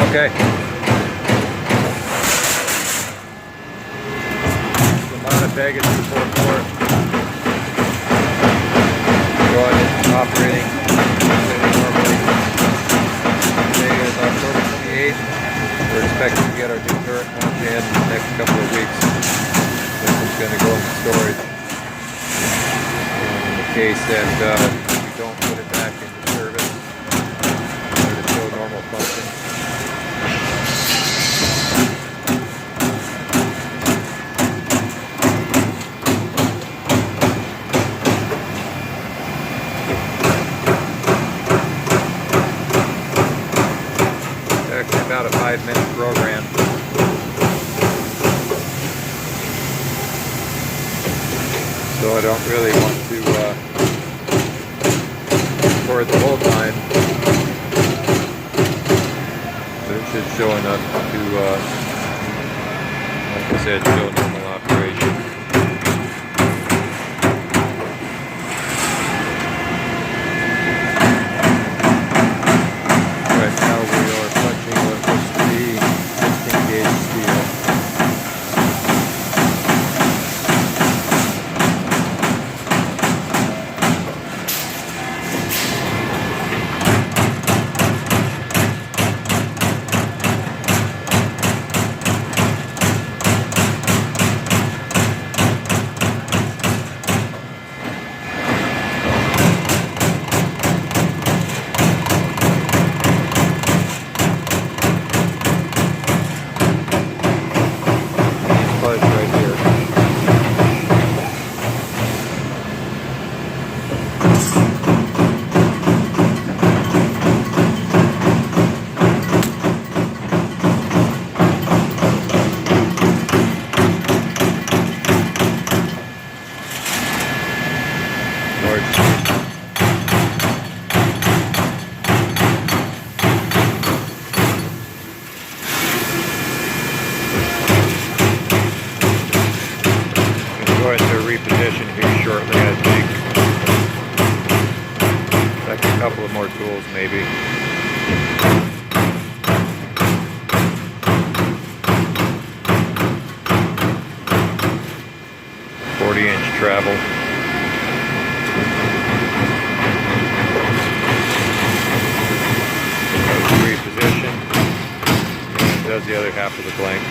Okay. Amada Pega-244. Going in, operating normally. Today is October 28th. We're expecting to get our new turret punch in the next couple of weeks. This is going to go into storage. And in the case that we don't put it back into service, let it show normal function. Actually about a 5-minute program. So I don't really want to record the whole time. But it should show enough to, like I said, show normal operation. Right now we are punching what looks to be 16 gauge steel. Right here. Going to reposition here shortly, I think. Like a couple of more tools, maybe. .40-inch travel. Reposition, and does the other half of the blank.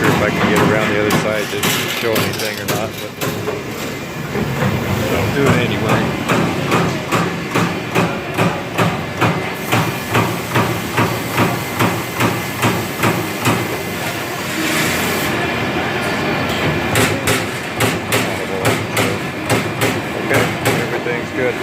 If I can get around the other side to show anything or not, but I'll do it anyway. Okay, everything's good.